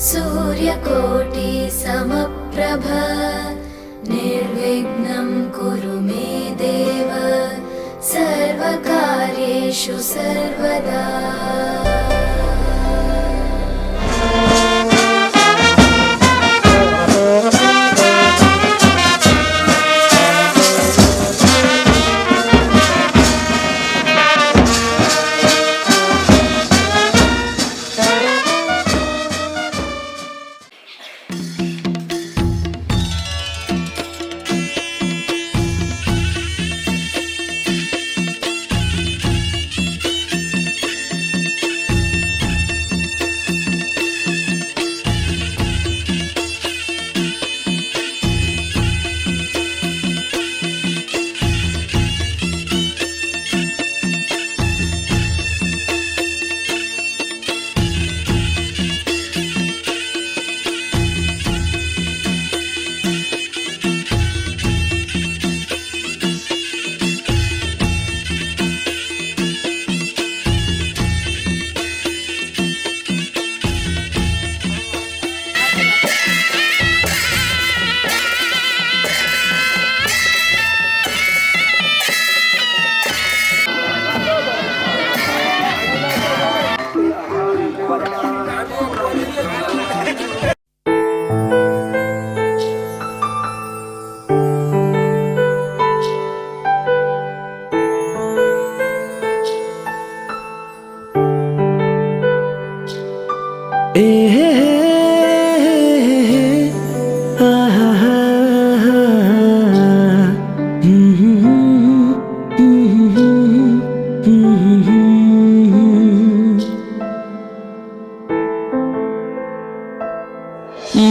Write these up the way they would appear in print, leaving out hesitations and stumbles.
सूर्यकोटि समप्रभ निर्विघ्नं कुरु मे देव सर्वकार्येषु सर्वदा।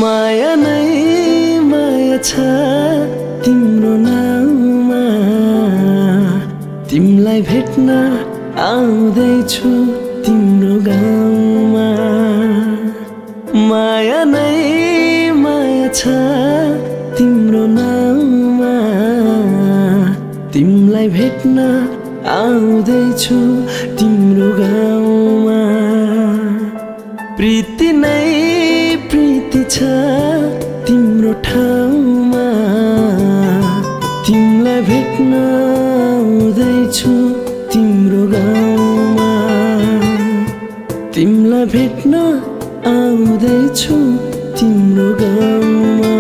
माया नै माया छ तिम्रो नाममा, तिमलाई भेट्न आउँदैछु तिम्रो गाउँमा। माया नै माया छ तिम्रो नाममा, तिमलाई भेट्न आउँदैछु तिम्रो गाउँमा। प्रीति नै प्रीति छ तिम्रो ठाउँमा, तिमलाई भेट्न आउँदैछु तिम्रो गाउँमा। तिमलाई भेट्न आउँदैछु तिम्रो गाउँमा।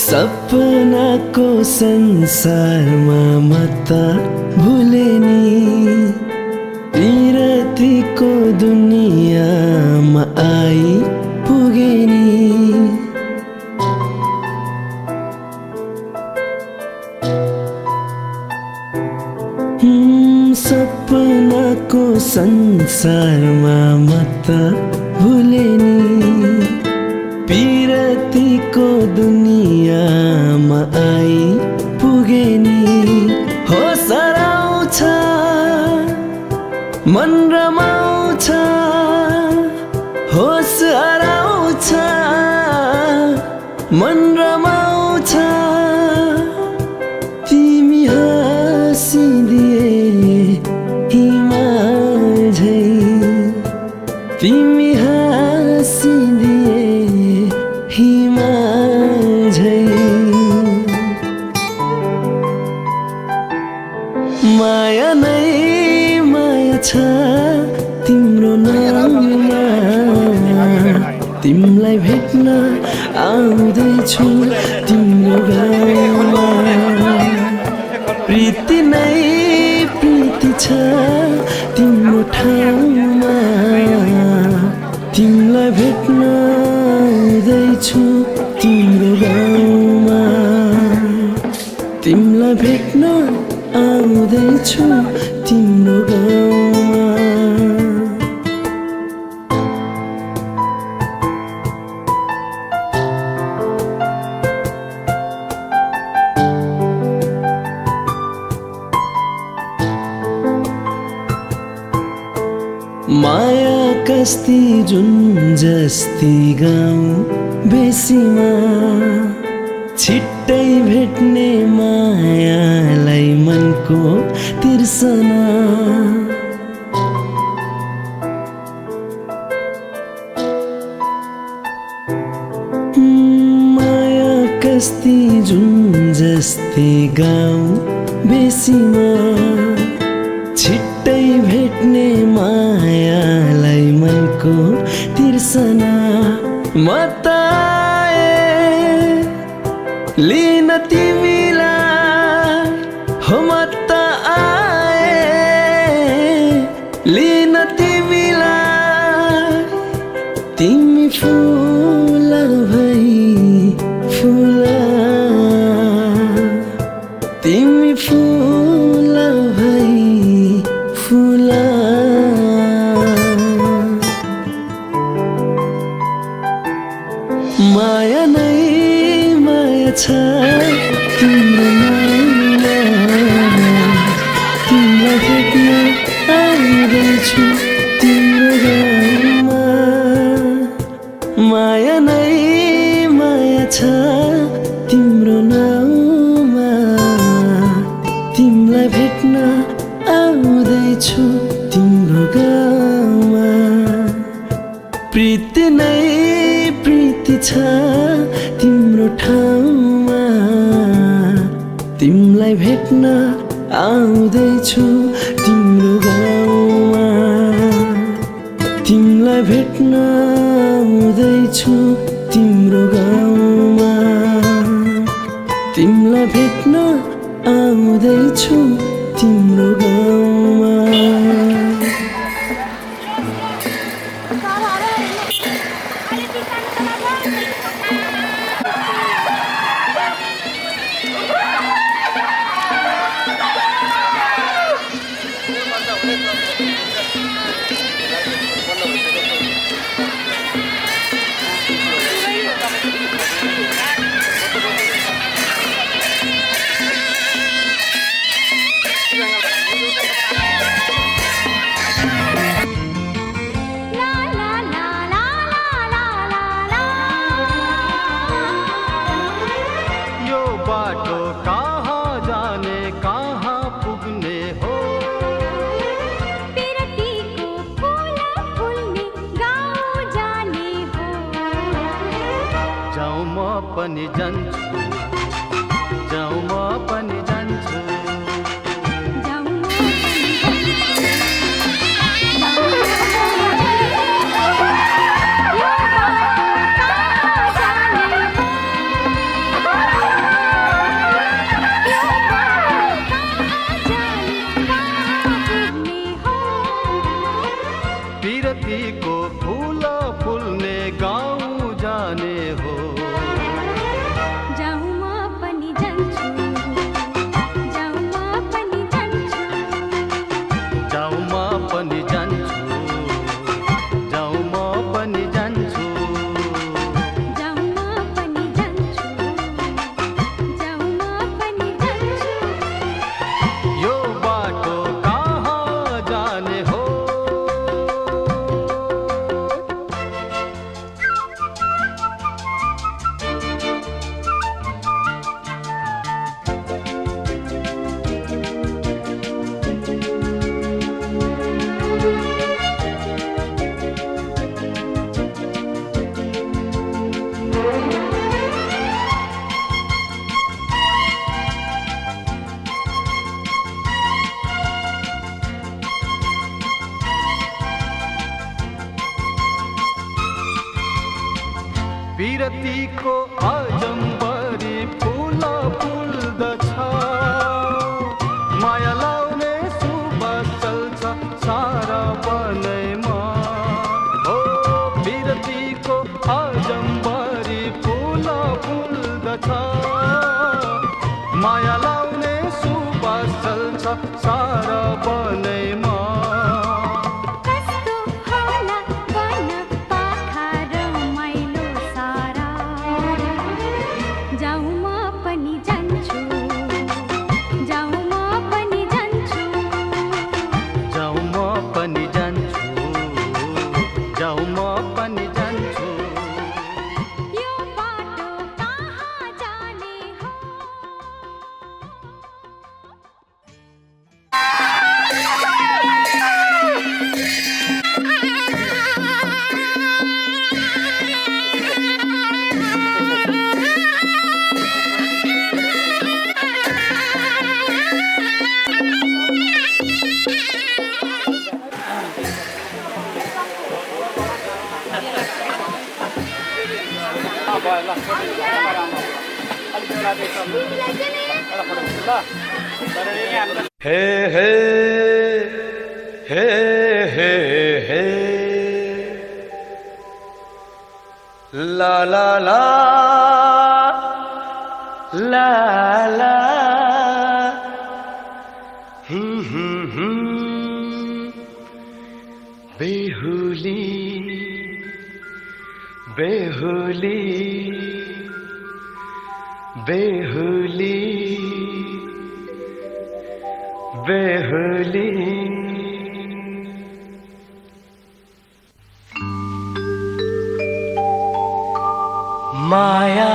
सपनाको संसारमा म त भुले नि, पिरतीको दुनियाँमा आइपुगे नि। सपनाको संसारमा म त भुले नि, पिरतीको दुनियाँमा आइपुगे नि। होस हराउँछ मन रमाउँछ, होस हराउँछ मन रमाउँछ। तिमी हाँसिदिए हिमाल झै, तिमी हाँसिदिए हिमाल झै। माया नै माया छ तिम्रो नाममा, तिमलाई भेट्न आउँदैछु तिम्रो गाउँमा। प्रीति नै प्रीति छ तिम्रो ठाउँमा, तिमलाई भेट्न आउँदैछु तिम्रो गाउँमा। तिमलाई भेट्न आउँदैछु तिम्रो गाउँमा। मायाकै कस्ती जुन जस्ती गाउँ बेसीमा छिट्टै भेट्ने मायालाई मनको तिर्सना माया कस्ती जुन जस्ती गाउँ बेसीमा छिट्टै भेट्ने मायालाई मनको तिर्सना मताए लिन तिमीलाई हो मत आए लिन तिमीलाई तिमी फुल भई फुल तिमी फुल भई फुल माया नै माया छ तिम्रो नाममा तिमीलाई भेट्न आउँदैछु तिम्रो गाउँमा माया नै माया छ तिम्रो नाममा तिमीलाई भेट्न आउँदैछु तिम्रो गाउँमा प्रीति नै प्रीति छ तिम्रो ठाउँमा तिमीलाई भेट्न आउँदैछु तिम्रो गाउँमा तिमीलाई भेट्न आउँदैछु तिम्रो गाउँमा तिमीलाई भेट्न आउँदैछु तिम्रो गाउँमा पनि जान्छु जाउँ म पनि जान्छु पिरतीको फूल फुल्ने गाउँ जाने हो पिरतीको अजम्बरी फूल फुल्दछ माया लाउने सुबह चल्छ सारा बनैमा हो पिरतीको अजम्बरी फूल फुल्दछ माया लाउने सुबह चल्छ सारा बनैमा जाऊँ म पनि जान्छु हे हे हे हे हे ला ला ला ला ला बेहुली बेहुली बेहुली बेहुली माया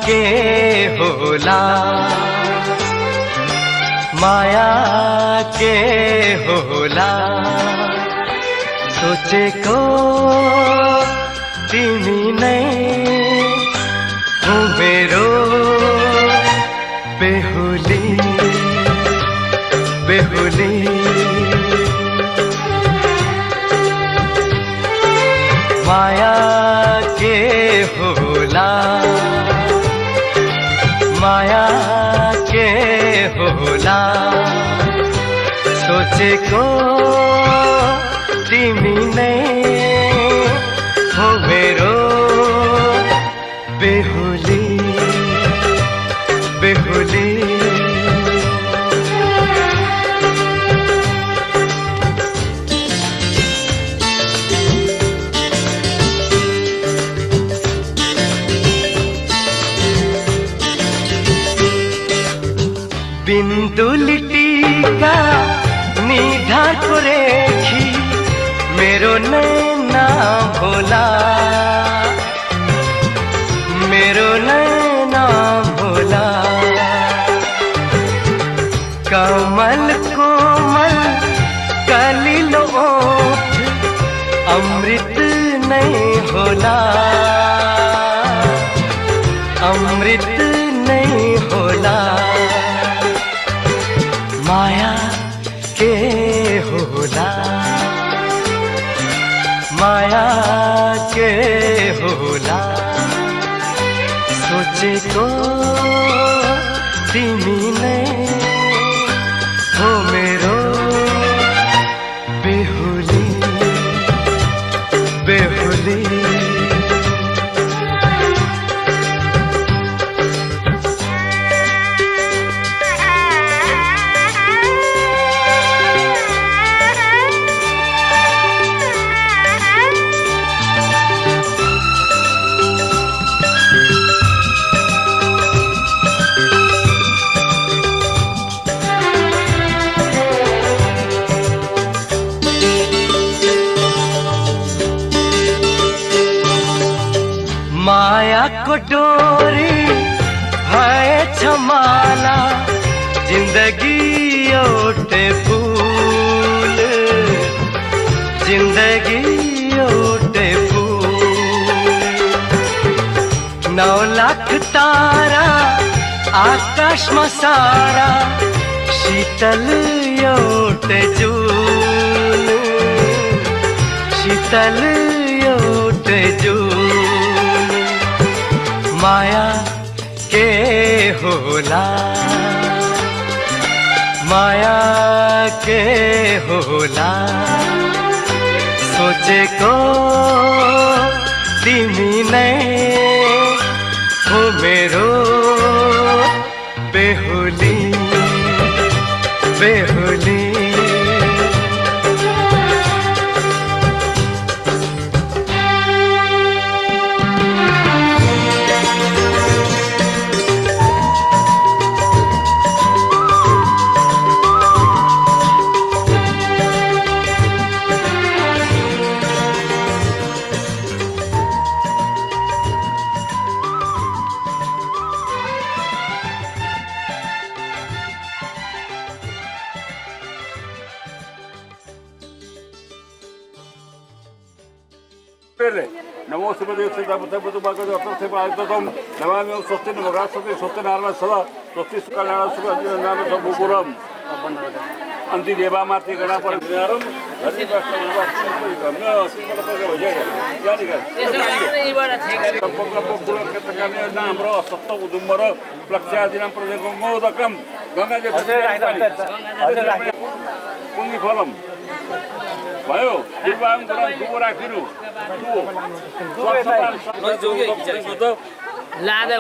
के होला माया के होला सोचे को तिमी नै हो मेरो बेहुली बेहुली माया के होला माया के होला सोचेको तिमी नै हो मेरो बेहुली बेहुली बिन्दुली टीका निधाको रेखी मेरो नैना भोला मेरो नैना भोला कमल कोमल कलिलो ओठ अमृत नहीं होला अमृत नहीं होला माया के होला माया के होला सोचेको तिमी नै हो मेरो बेहुली बेहुली माया को डोरी भएछ माला जिन्दगी एउटै फूल जिन्दगी एउटै फूल 9 लाख तारा आकाशमा सारा शीतल एउटै जून शीतल एउटै जून माया के होला माया के होला सोचेको तिमी नै हो मेरो बेहुली बेहुली पटेलले नमो शिवदेव श्रीरामतम नमामि ओम स्वस्ति नमरास्वती स्वस्ति नारायण सदा स्वस्ति सुकल्याण सुखनाम सबुकुरम अन्ति देवामाति गणापर ज्ञानम धरि हाम्रो सप्त उदुम्बर प्लक्ष्यादिनां प्रजगोदकम गंगा पुण्य फलम भयो विवाह गराउँ दुबो राखिनु लादा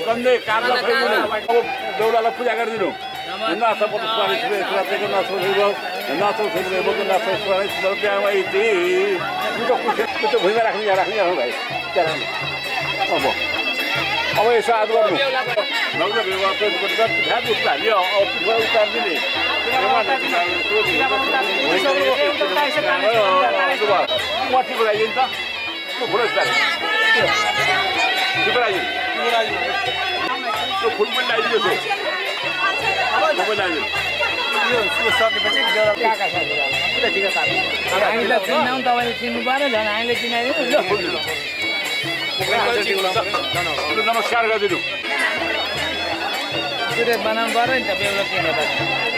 गन्दै काट्दा फैदिनु अब देउरालाई पूजा गरिदिनु नाथ पटुपानी रातेको नाथ बिहामा यति कुचो भुइँमा राख्नु यहाँ भाइ अब यसो याद गर्नु नग्न व्यवहार ध्यान उताल्यो उतारिदिने मठीको लागि नि त त्यो फुल त्यो फुल पनि लगाइदियो हामीले चिन्नु तपाईँले चिन्नु पऱ्यो झन् हामीले चिनाइदिनु नमस्कार गरिदिनु सुरेश बनाउनु पऱ्यो नि त बेहुला किनेर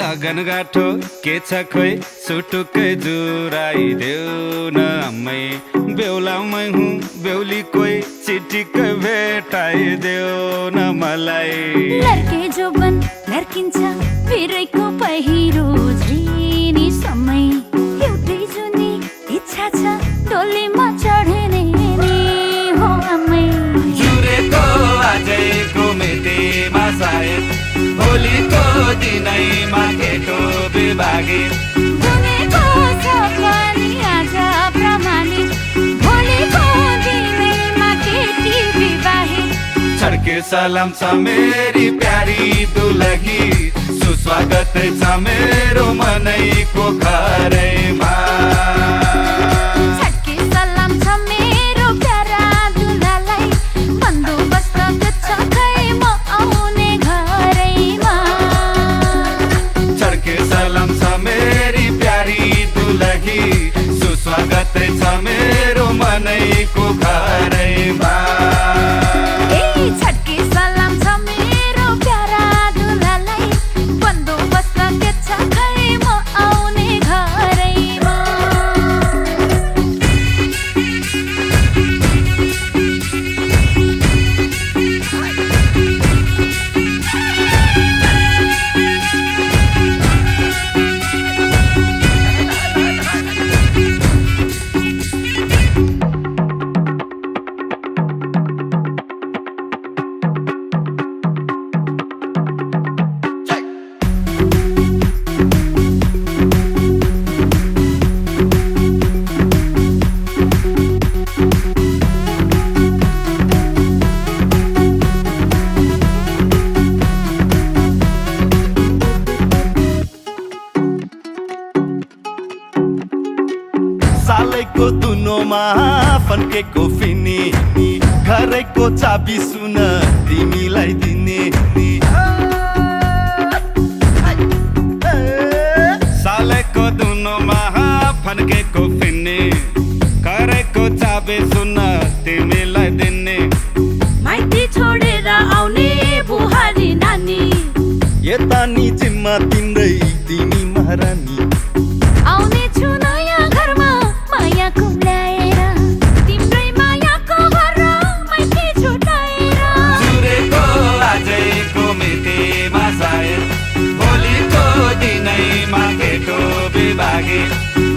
लगन गाठो के छ खोइ सुटुकै जुराइदेऊ न अम्मै बेहुलामै हुँ बेहुली कोही चिटिक्कै भेटाइदेऊ न मलाई लड्के जोबन लड्किन्छ फेरैको पहिरो झिनी समय एउटै जुनी इच्छा छ डोलीमा चढ्ने नि हो अम्मै जुरेको आजैको मितिमा सायद भोलिको दिनैमा केटो विभागी बुनेको सपनी आज प्रमाणित भोलिको दिनैमा केटी विवाहित छड्के सलाम छ मेरी प्यारी दुलही सुस्वागत छ मेरो मनैको घरैमा छड्के सलाम छ मेरो प्यारा दुलालाई बन्दोबस्त छ खै म आउने घरैमा छड्के सलाम छ मेरी प्यारी दुलही सुस्वागत छ मेरो मनैको घरैमा छड्के सलाम छ मेरो प्यारा दुलालाई बन्दोबस्त छ खै म आउने घरैमा सालैको दुनोमा फन्केको फिनी घरैको चाबी सुन तिमीलाई दिने सालैको दुनोमा फन्केको फिनी घरैको चाबी सुन तिमीलाई दिने माइती छोडेर आउने बुहारी नानी यता नि जिम्मा तिम्रै तिमी महारानी आउने छु नयाँ घरमा माया कुम्ल्याएर तिम्रै मायाको घर माइती छुटाएर जुरेको आजैको मितिमा सायद भोलिको दिनैमा केटो बिभागे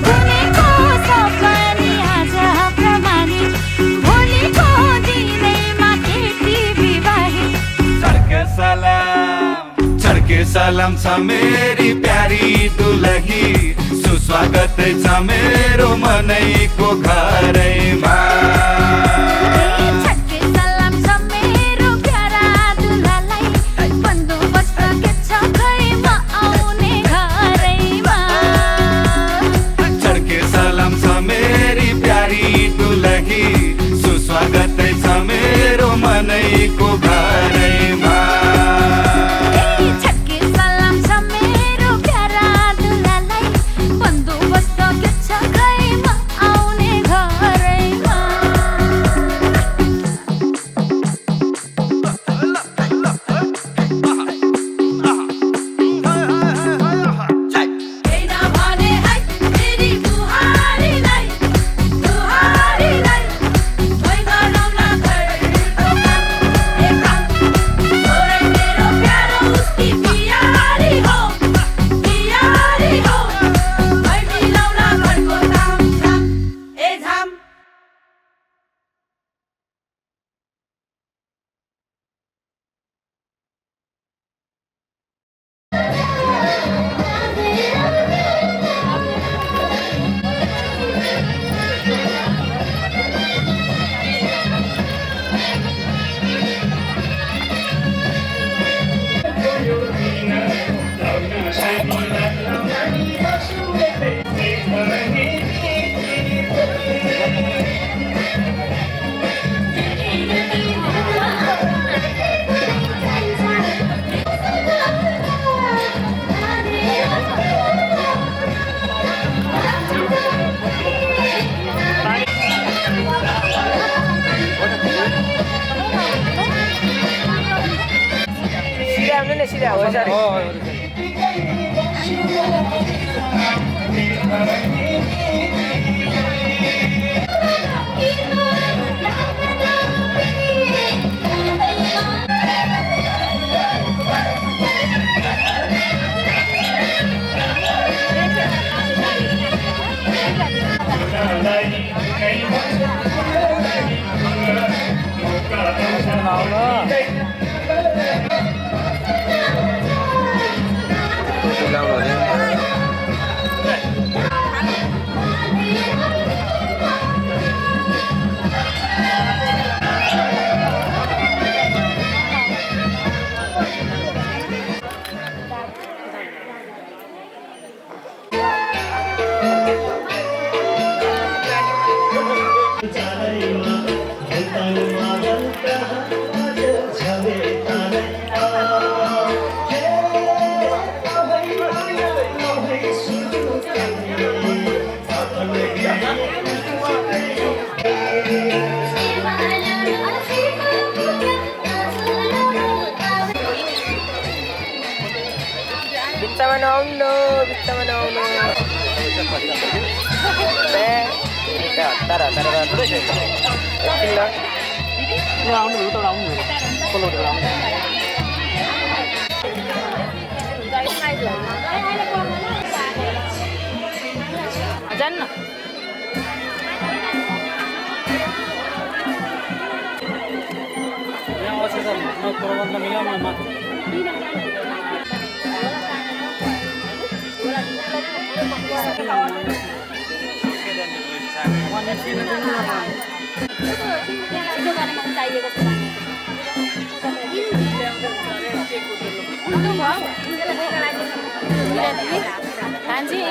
बुनेको सपनी आज प्रमाणित भोलिको दिनैमा केटी विवाहित चढके सलाम छ मेरी प्यारी दुलही सुस्वागत छ मेरो मनैको घरैमा छक्के सलाम छ मेरो प्यारा दुलालाई बन्दोबस्त के छ खै म आउने घरैमा चढके सलाम छ मेरी प्यारी दुलही सुस्वागत छ मेरो मनैको घरैमा छक्के सलाम छ मेरो प्यारा दुलालाई बन्दोबस्त के छ खै म आउने घरैमा केही नभने है मेरी बुहारीलाई मै गरौँला घरको काम छोरै मेरो प्यारो उसकी पियारी हो मै मिलाउला घरको काम ए झाम खान्छी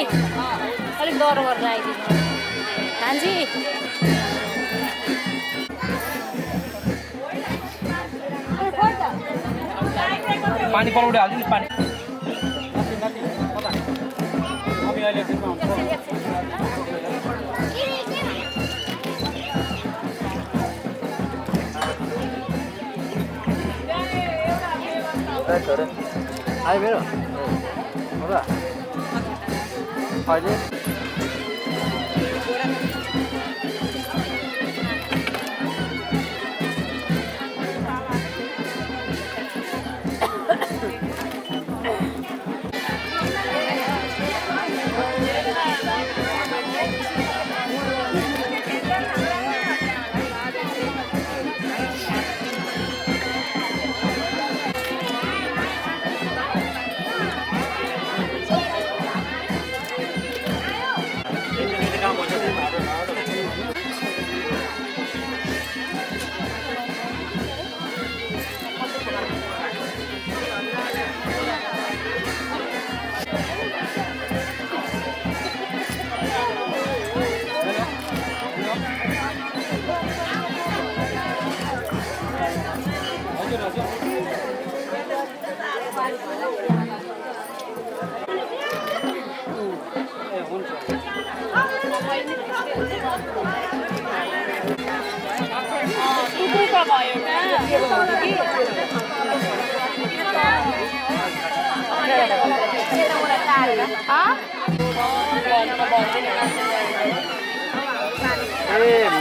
अलिक डर गरेर आइदिनु कान्छी पानी पलाउँदै हाल्छु नि पानी आयो मेरो हो र अहिले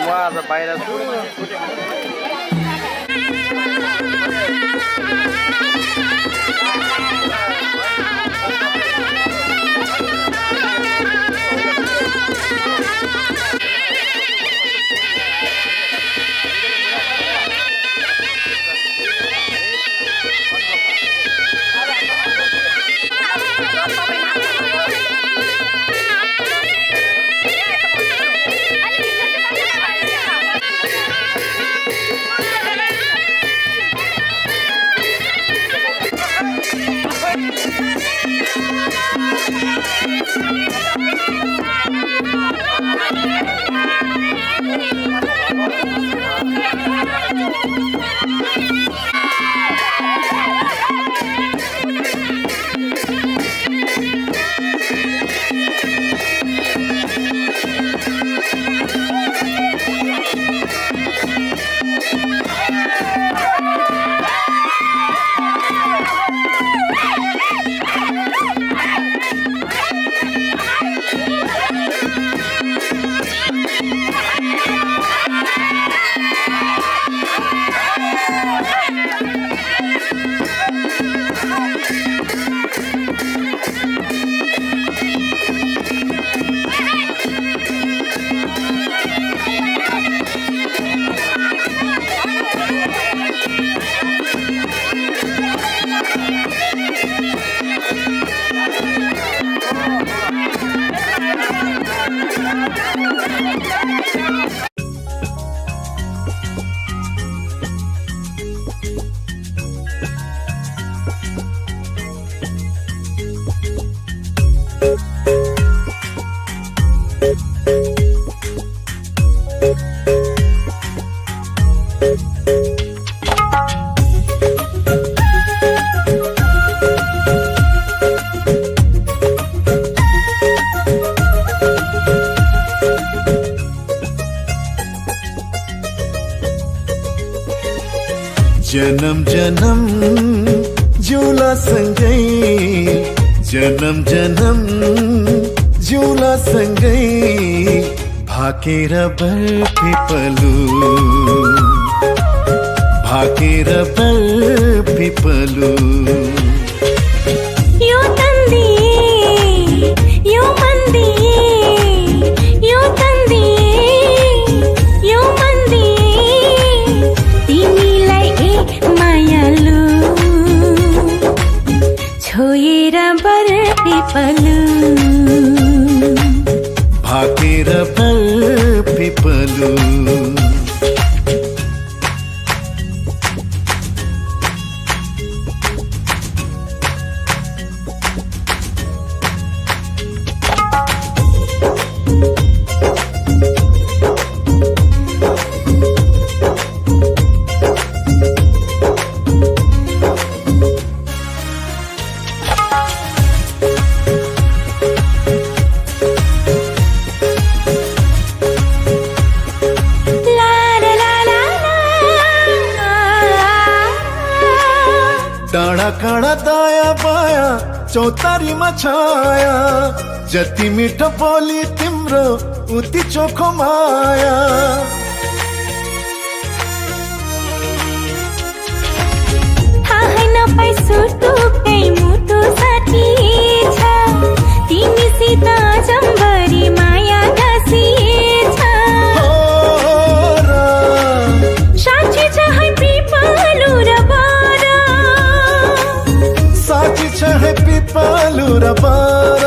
म आज बाहिर छु जन्म जन्म जुला सँगै जन्म जन्म जुला सँगै भाकेर बर्फिपलु भाकेर बर्फिपलु यो तन्दी यो मन्दी यो तन्दी यो मन्दी तिमीलाई मायालु छोएर बर्फिपलु भाकेर बर्फिपलु चौतारीमा छाया जति मिठो बोली तिम्रो उति चोखो माया थाहै नपाई सुटुकै मुटु साटिएछ तिमीसित जम्बरी माया गाँसिएछ साँच्ची छ है पिपलु र बर साँच्ची छ है पिपलु र बर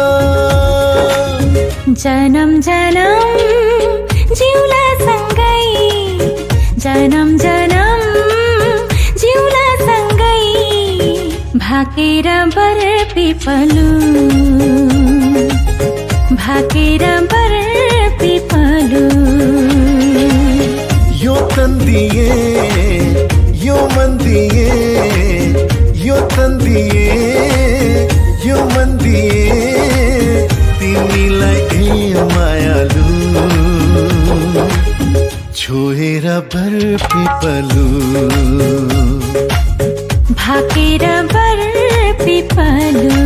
जनम जनम जिउला सँगै जनम जनम जिउला सँगै भाकेर बर पिपलु भाकेर बर पिपलु यो तन दिए यो मन दिए यो तन दिए यो मन दिए तिमीलाई ए मायालु छोएर बर पिपलु भाकेर बर पिपलु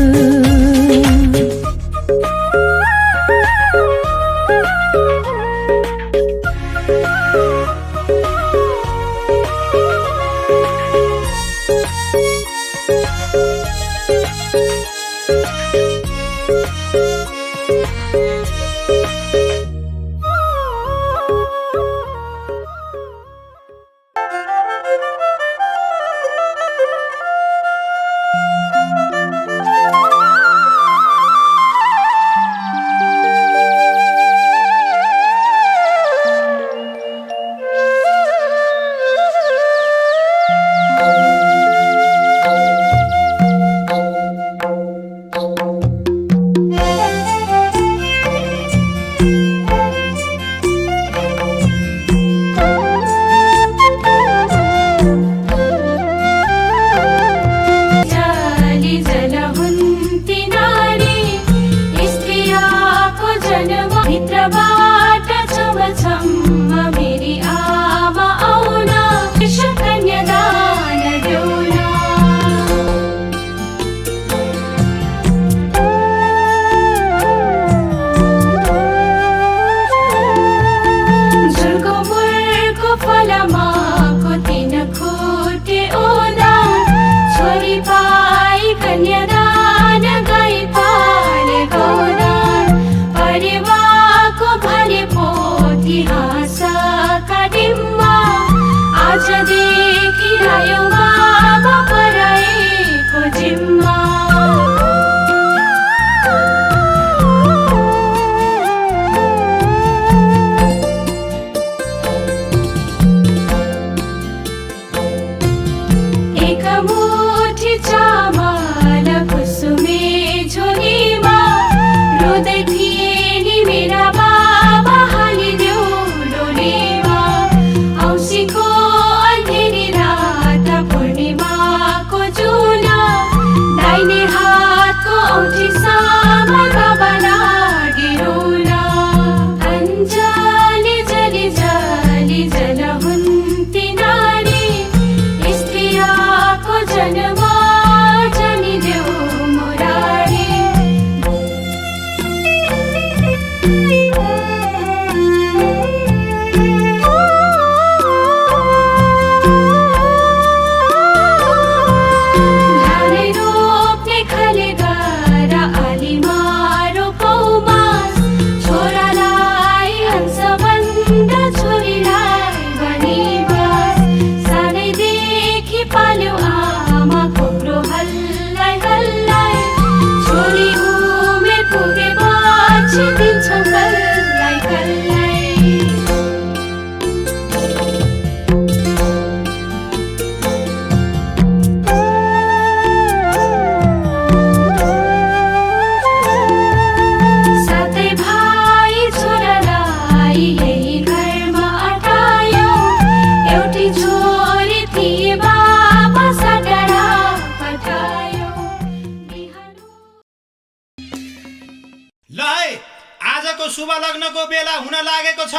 शुभ लग्नको बेला हुन लागेको छ।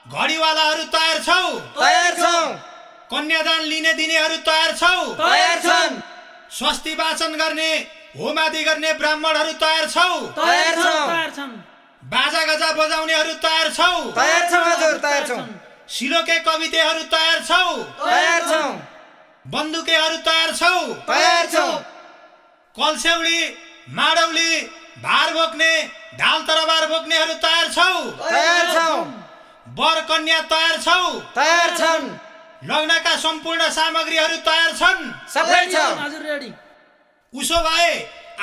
घडीवालाहरू तयार छौ? तयार छौ। कन्यादान लिने दिनेहरू तयार छौ? तयार छन्। स्वस्ति वाचन गर्ने होमादि गर्ने ब्राह्मणहरू तयार छौ? तयार छौं। बाजा गाजा बजाउनेहरू तयार छौ? तयार छौं हजुर, तयार छौं। सिलोके कवितेहरू तयार छौ? तयार छौं। बन्दुकेहरू तयार छौ? तयार छौं। कलसेउडी, माडौली, भार बोक्ने, ढाल तरबार बोक्नेहरू तयार छौ? तयार छौं। वर कन्या तयार छौ? तयार छन्। लग्नका सम्पूर्ण सामग्रीहरू तयार छन्? सबै छ हजुर, रेडी। उसो भए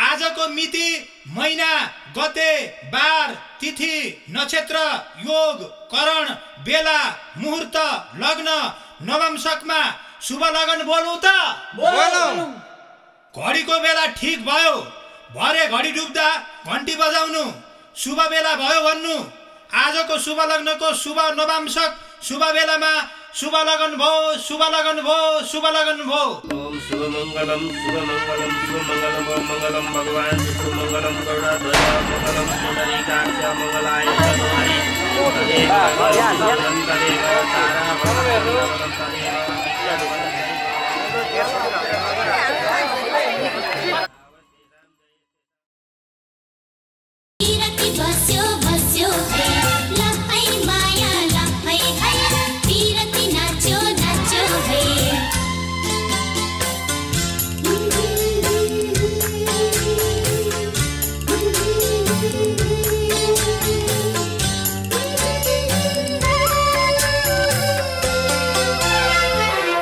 आजको मिति, महिना, गते, बार, तिथि, नक्षत्र, योग, करण, बेला, मुहूर्त, लग्न, नवंशकमा शुभ लगन बोलौँ त? बोलौँ। घडीको बेला ठिक भयो, भरे घडी डुब्दा घन्टी बजाउनु, शुभ बेला भयो भन्नु। आजको शुभ लग्नको शुभ नवंशक शुभ बेलामा शुभ लगन भो, शुभ लगन भो, शुभ लगन भो। ओम शुभ मंगलम ओम मंगलम भगवान विष्णु मंगलम गरुड़ध्वज मंगलम पुंडरीकाक्ष मंगलाय तनोहरि बस्यो बस्यो है लहै माया लहै है बिरती नाच्यो नाच्यो है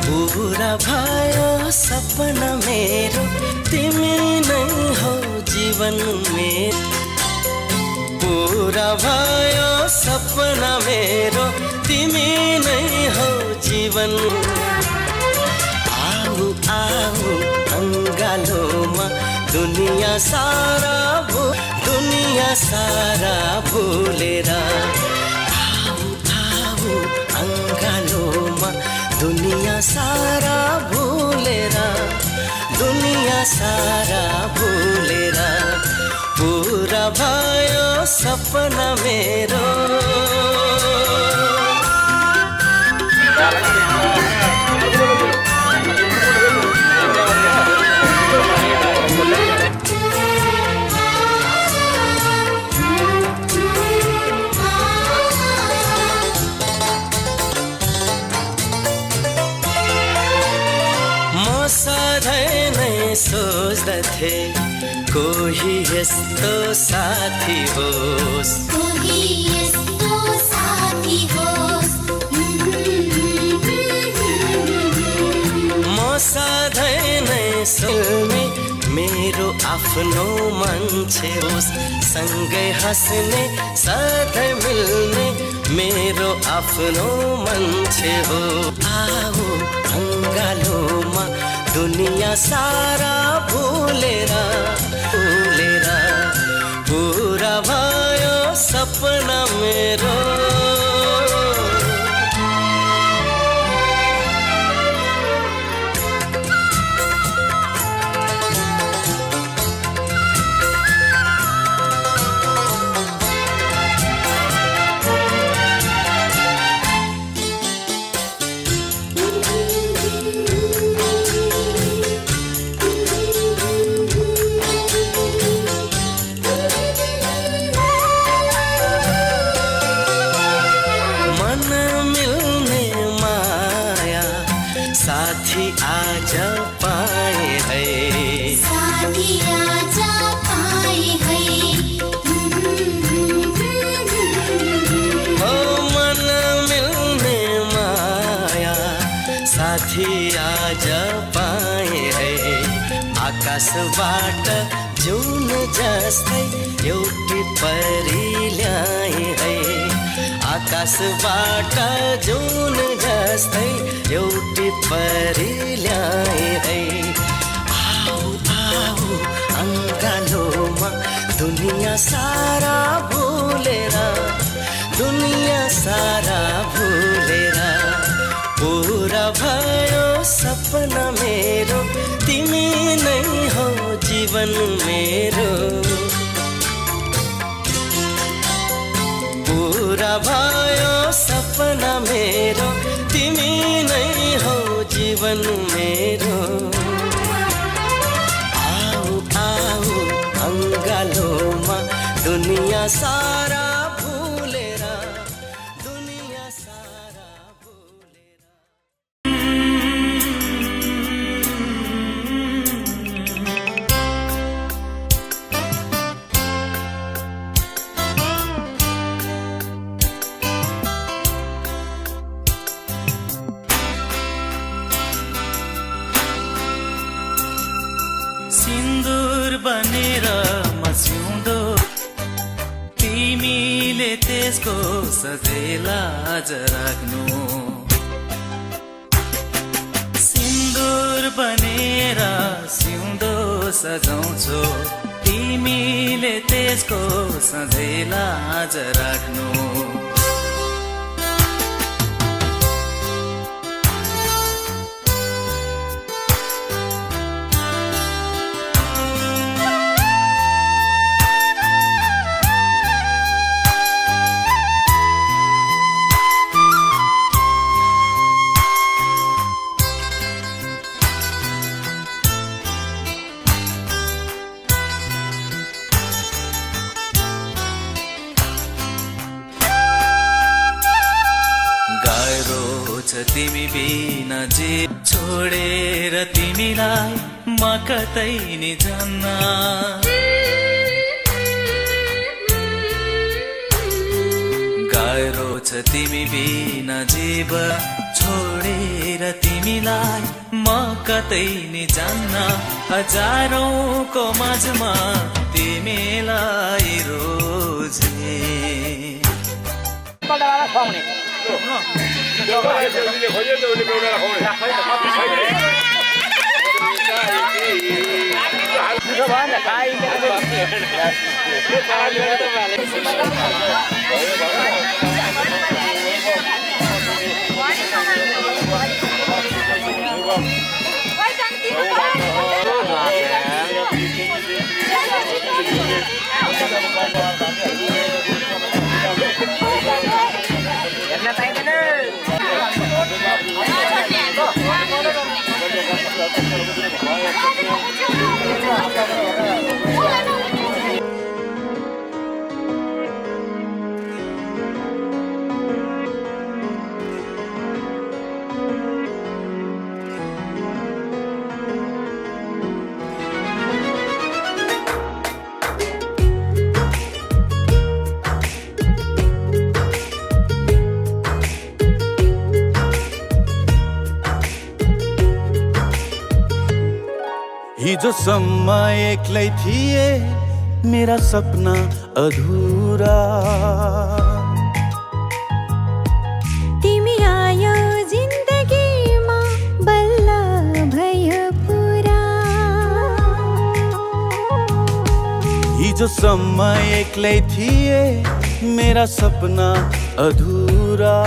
पूरा भयो सपना मेरो, तिमी नै हो जीवन मेरो। पूरा भयो सपना मेरो, तिमी नै हो जीवन। आऊ आऊ अङ्गालोमा दुनिया सारा भुलेर। आऊ आऊ अङ्गालोमा दुनिया सारा भुलेर। पूरा भयो सपना मेरो। म सधैँ नै सोच्दथे कोही यस्तो साथी होस्, कोही यस्तो साथी होस्। म सधैँ नै सोच्ने मेरो आफ्नो मान्छे होस्, सँगै हाँस्ने सधैँ मिल्ने मेरो आफ्नो मान्छे हो। आओ अङ्गालोमा दुनिया सारा भुलेर पूरा भयो सपना मेरो। साथी आज पाए है, साथी आज पाए है। ओ मन मिल्ने माया साथी आज पाए है। आकाशबाट जुन जस्तै एउटी परी ल्याए है। आकाशबाट जुन जस्तै एउटी परी ल्याए है। आऊ आऊ अङ्गालोमा दुनिया सारा भुलेर पूरा भयो सपना मेरो, तिमी नै हो जीवन मेरो। पूरा भयो सपना मेरो, तिमी नै हो जीवन मेरो। आऊ आऊ दुनिया सारा भूलेर दुनिया सारा भूलेर सिन्दुर बनेर मस्युँदो तिमीले त्यसको सजेला आज राख्नु सिन्दुर बनेर सिउँदो सजाउँछौ तिमीले त्यसको सजेला आज राख्नु तिमी बिना जे छोडेर तिमीलाई म कतै नि जान्न गाह्रो छ तिमी बिना जीव छोडेर तिमीलाई म कतै नि जान्न हजारौंको माझमा तिमीलाई रोजे हिजोसम्म एक्लै थिए मेरा सपना अधुरा तिमी आयो जिन्दगीमा बल्ल भयो पुरा हिजोसम्म एक्लै थिए मेरा सपना अधुरा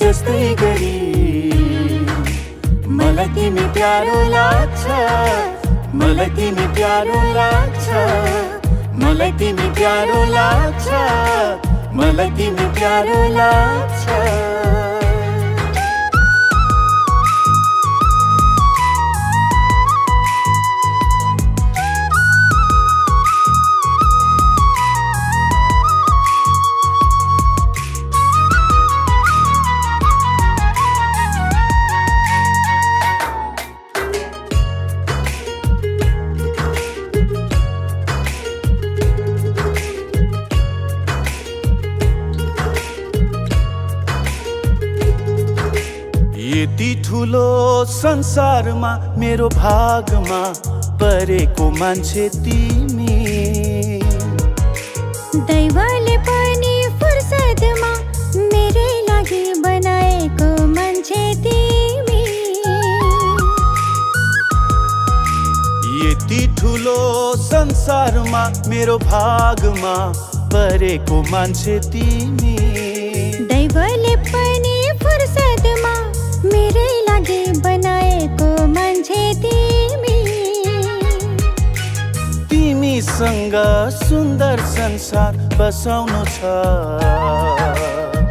जस्तै गरी मलाई तिमी प्यारो लाग्छ मलाई तिमी प्यारो लाग्छ मलाई तिमी प्यारो लाग्छ मलाई तिमी प्यारो लाग्छ यति ठुलो संसारमा मेरो भागमा परेको मान्छे तिमी दैवले पनि फुर्सदमा मेरै लागि बनाएको मान्छे तिमी यति ठुलो संसारमा मेरो भागमा परेको मान्छे तिमी दैवले पनि फुर्सदमा मेरै लागि बनाएको मान्छे तिमी तिमीसँग सुन्दर संसार बसाउनु छ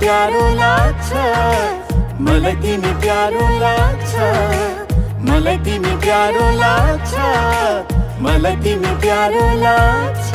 प्यारो लाग्छ मलाई तिमी प्यारो लाग्छ मलाई तिमी प्यारो लाग्छ मलाई तिमी प्यारो लाग्छ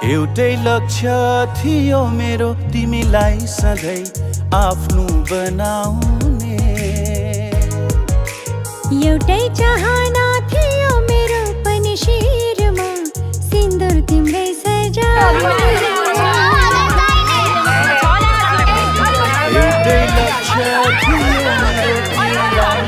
एउटै लक्ष्य थियो मेरो तिमीलाई सधैँ आफ्नो बनाउने एउटै चाहना थियो मेरो पनि शिरमा सिन्दुर तिम्रै सजाउने एउटै लक्ष्य थियो मेरो तिमीलाई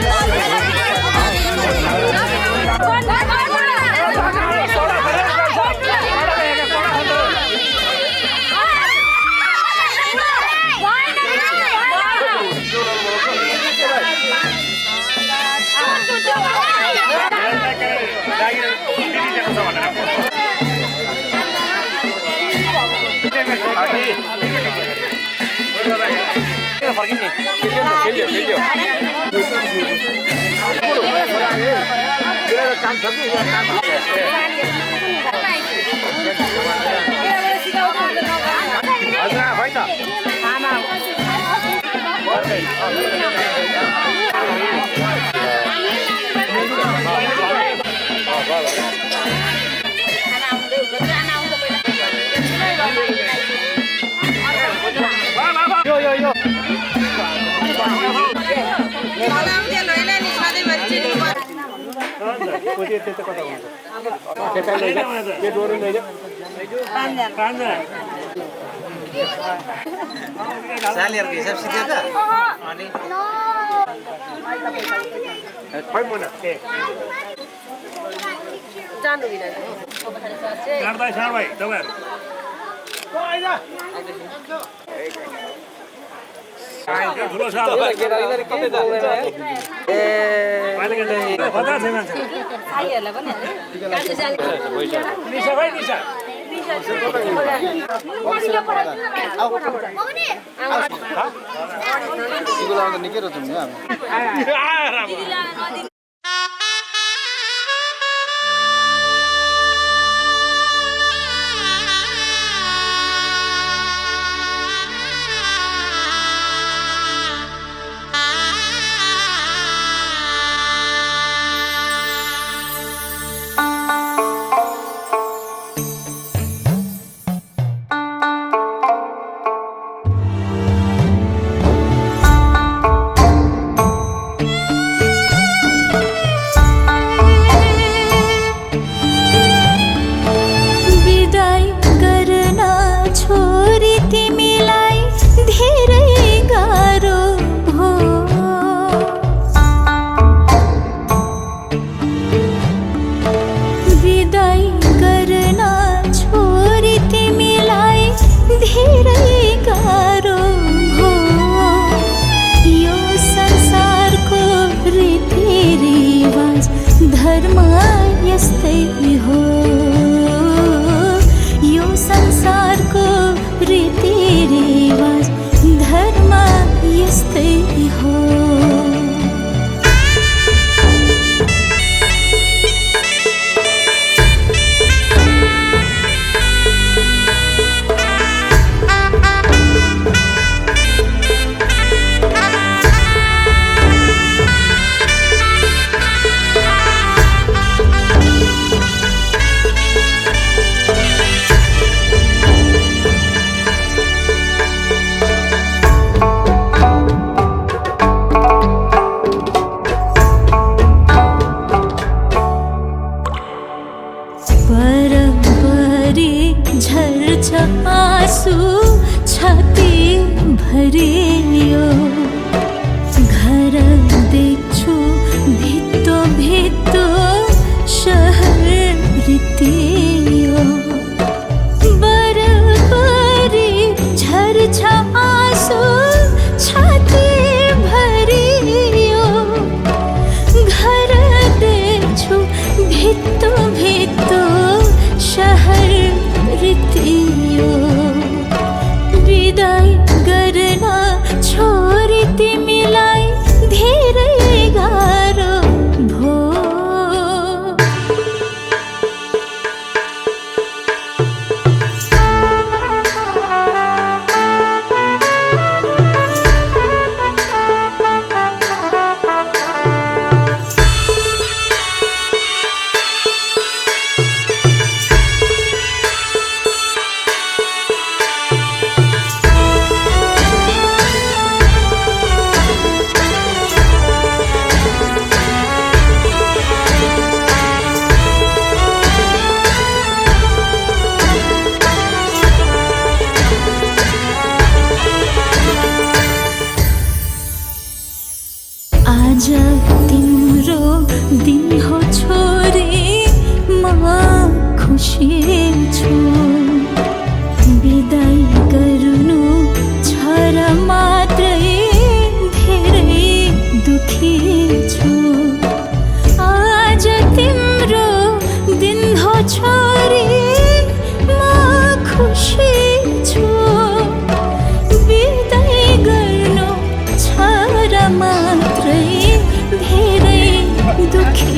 सालीहरुको हिसाब सिधै त अनि खै मुना के जानु दिदैन गाड्दै छ भाइ तपाईहरु ठुलो साल साईहरुलाई पनि निशा भाइ निशा निकै रोचौँ नि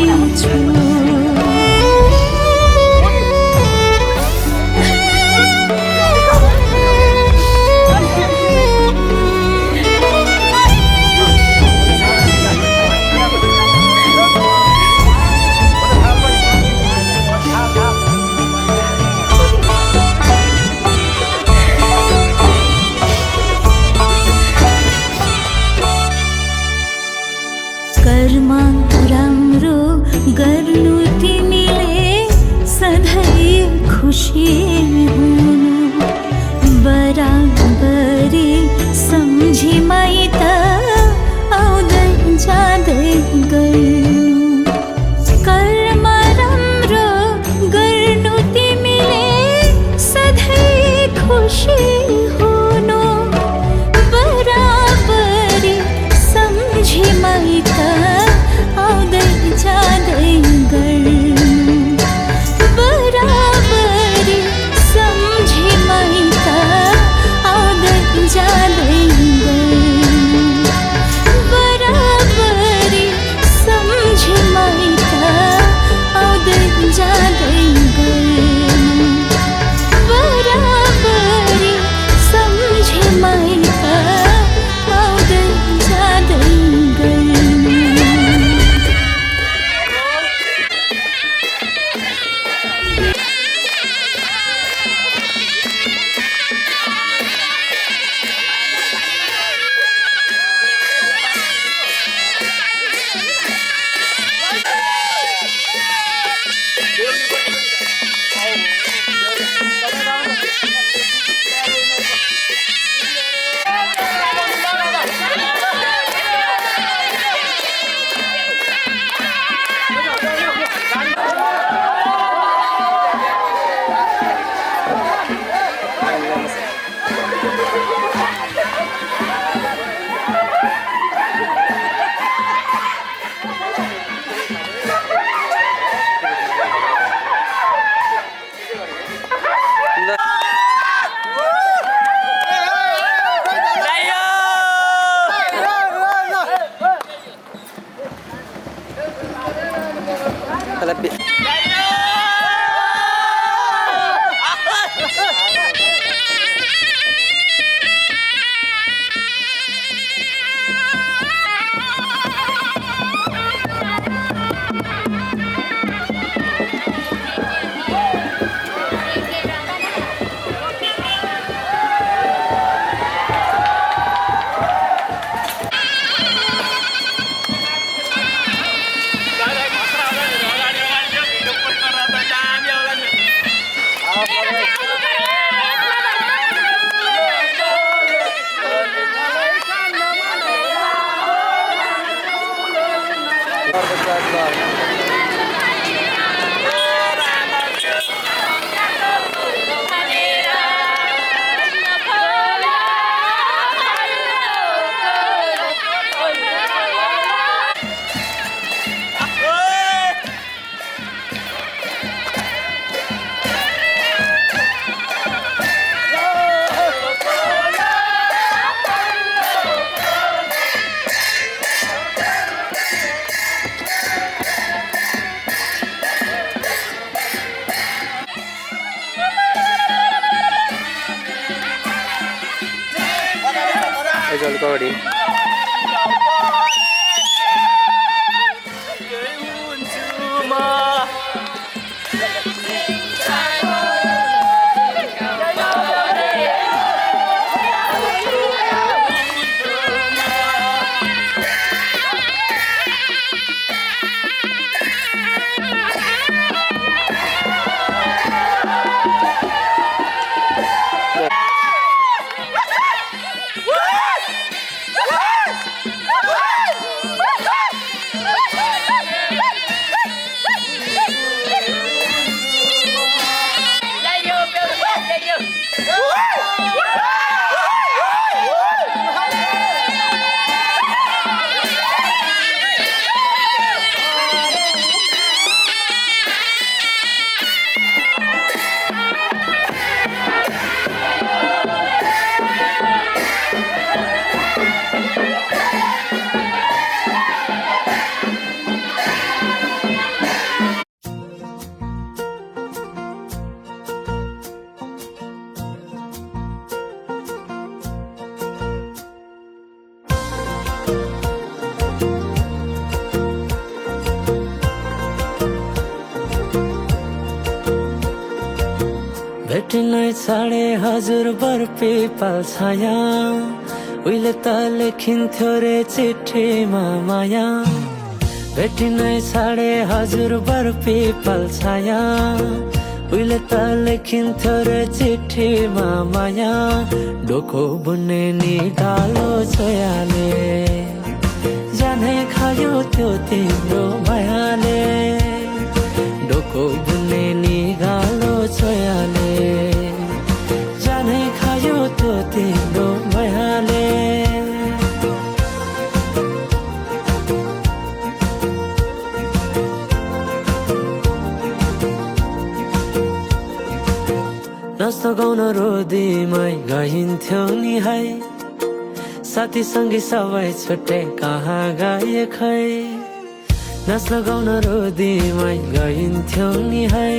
छु कर्म राम्रो गर्नु तिमीले सधैँ खुसी हुनु बराबरी सम्झिमै त आउँदै जाँदै गर्नु कर्म राम्रो गर्नु तिमीले सधैँ खुसी हुनु बराबरी सम्झिमै त आउँदै जाँदै गर्नु बराबरी सम्झिमै त आउँदै जाँदै गर्नु बराबरी सम्झिमै त आउँदै जाँदै गर्नु बराबरी सम्झिमै त आउँदै जाँदै गर्नु भेटिनै छाडे हजुर बर पिपल छाया उहिले त लेखिन्थ्यो रे चिठीमा माया भेटिनै छाडे हजुर बर पिपल छाया उहिले त लेखिन्थ्यो रे चिठीमा माया डोको बुन्ने निकालो छोयाले जाने खायो त्यो तिम्रो मायाले डोको बुन्ने निकालो छोयाले जाने खायो त्यो तिम्रो मायाले नाच्न गाउन रोदीमै गइन्थ्यो नि है साथी सँगै सबै छुट्टै कहाँ गए खै नाच्न गाउन रोदीमै गइन्थ्यो नि है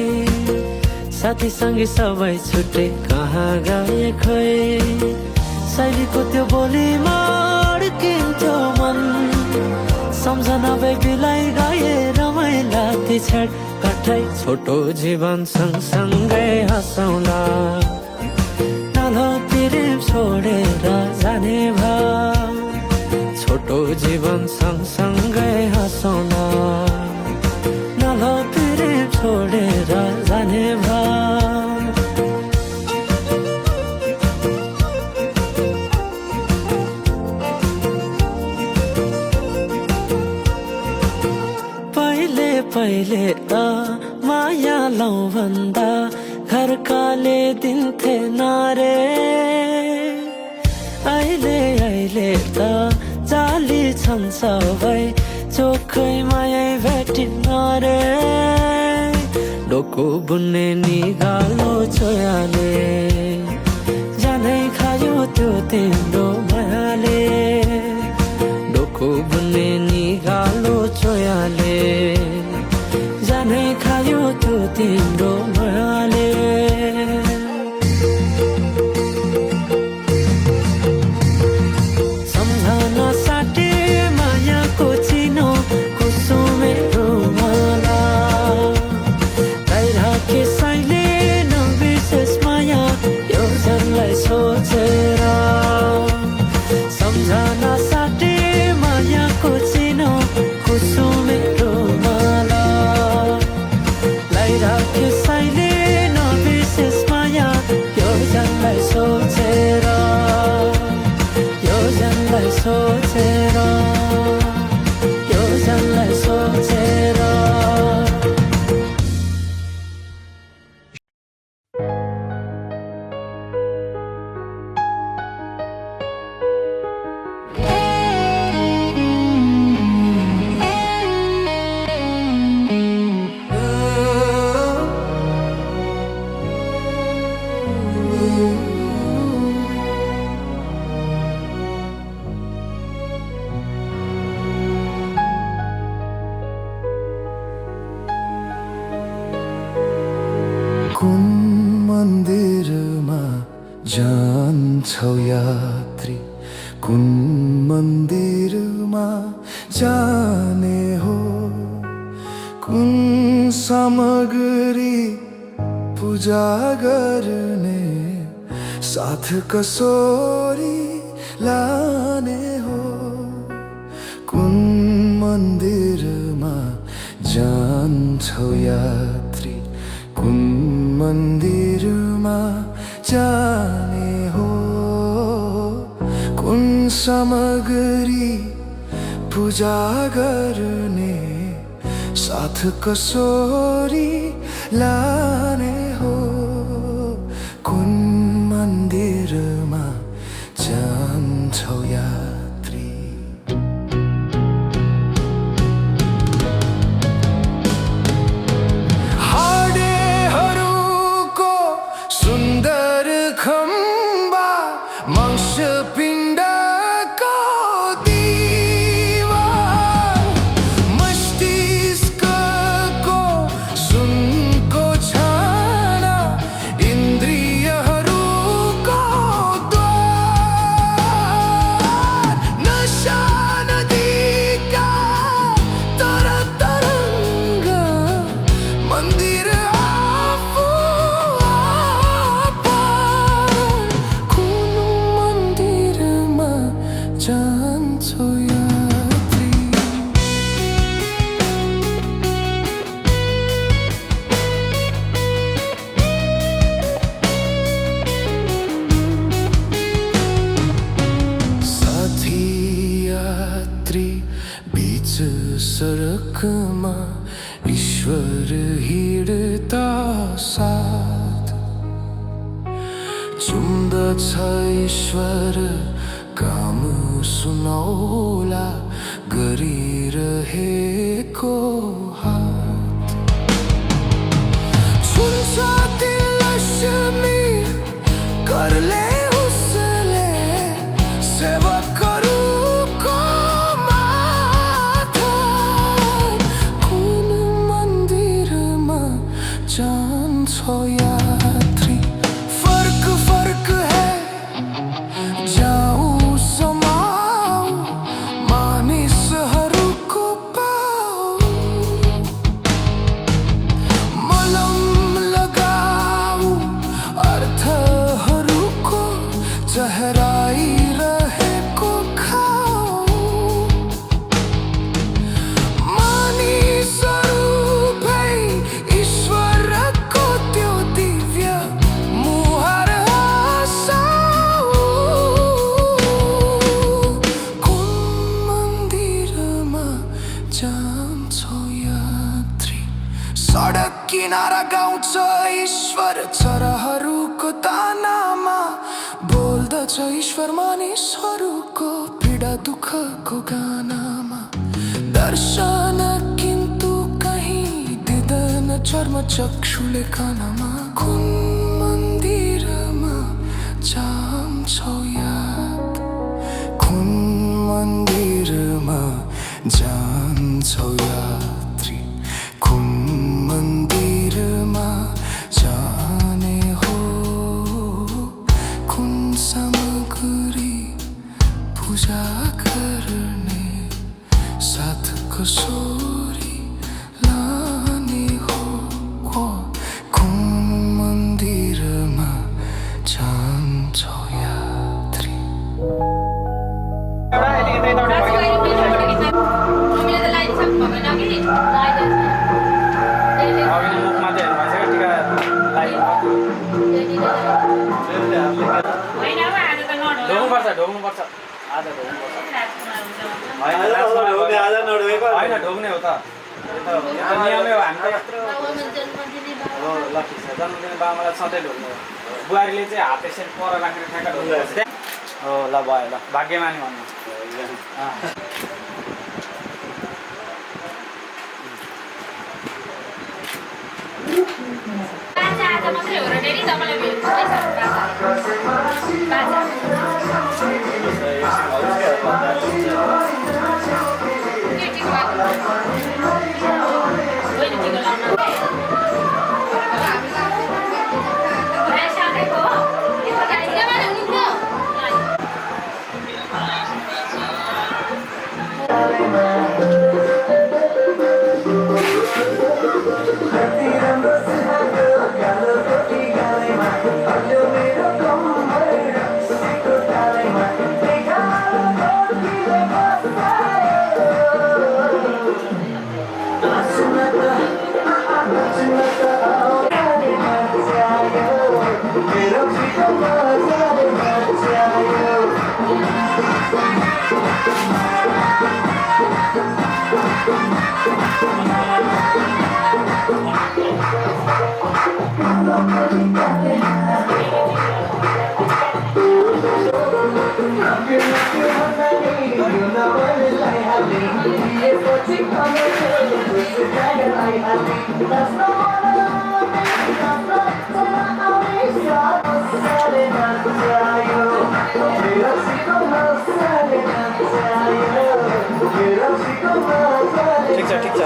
साथी सँगै सबै छुट्टै कहाँ गए खै शैलीको त्यो बोलीमा अड्किन्थ्यो मन सम्झना बेबीलाई गए रमाइला ती छेड कठै छोटो जीवन सँगसँगै हँसाउला नालो प्रेम छोडेर जाने भाव छोटो जीवन सँगसँगै हँसाउला नालो प्रेम छोडेर जाने भाव पहिले त माया लौ भन्दा घरकाले दिन्थे नारे अहिले त जाली छन् सबै चोखै माया भेटिन रे डोको बुन्ने निगालो छोयाले जानै खायो त्यो तिम्रो मायाले डोको बुन्ने निगालो छोयाले जानै खायो त्यो तिम्रो मायाले सम्झना साटे मायाको चिनो कुसुमे रुमाला राखे साइले नबिर्सेस माया यो जनलाई सोचेर सम्झना साटे मायाको चिनो कुसुमे रुमाला राखे साइले नबिर्सेस माया यो जनलाई सोचेर यो जनलाई सोचेर यो जनलाई सोचेर कुन मन्दिरमा जान्छौ यात्री कुन मन्दिरमा जाने हो कुन सामग्री पूजा गर्ने साथ कसोरी लाने हो कुन मन्दिरमा जान्छौ यात्री कुन मन्दिरमा जाने हो कुन सामग्री पूजा गर्ने साथ कसोरी लाने हो कुन मन्दिरमा जान्छौ यात्री हाडेहरूको सुन्दर खम्बा मांसपिण्डको दीवार मस्तिष्कको सुनको छाना इन्द्रियहरूको द्वार नशा नदीका तर तरङ्ग मन्दिर आफू सडकमा ईश्वर हिँड्दा साथ चुम्दछ ईश्वर काम सुनौला गरिरहेको हात सुन्छ तिलस्मी करले उसले सेवकहरूको माथा कुन मन्दिरमा जान्छ यात्री फर्क फर्क है जाऊ समाऊ मानिसहरूको पाऊ मलम लगाऊ अर्थहरूको चहराइरहेको खाऊ मानिसहरू भई ईश्वरको त्यो दिव्य मुहार हँसाऊ कुन मन्दिरमा जान्छौ यात्री सडक किनारा गाउँछ ईश्वर चराहरूको दानामा बोल्दछ ईश्वर मानिसहरूको पीडा दुःखको गानामा दर्शन किन्तु कहीँ दिँदैन चर्म चक्षुले कानमा कुन मन्दिरमा जान्छौ याद कुन मन्दिरमा जान्छौ यात्री कुन मन्दिरमा जाने हो कुन सामग्री पूजा गर्ने साथ कसोरी लाने हो कुन मन्दिरमा जान्छौ यात्री ढोग्नुपर्छ आधा होइन ढोग्ने हो त नियमै हो हामी हो ल ठिक छ जन्मदिने बाबालाई सधैँ ढोग्ने हो बुहारीले चाहिँ हात यसरी पर राखेर ठ्याक्क ढोग्नुपर्छ हो ल भयो ल भाग्यमानी भन्नु ठिक छ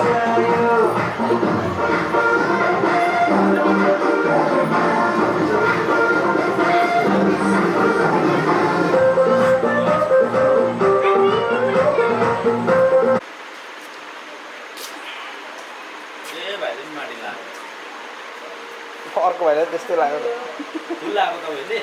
अर्को भाइलाई त्यस्तै लाग्यो फुल लाग्यो तपाईँले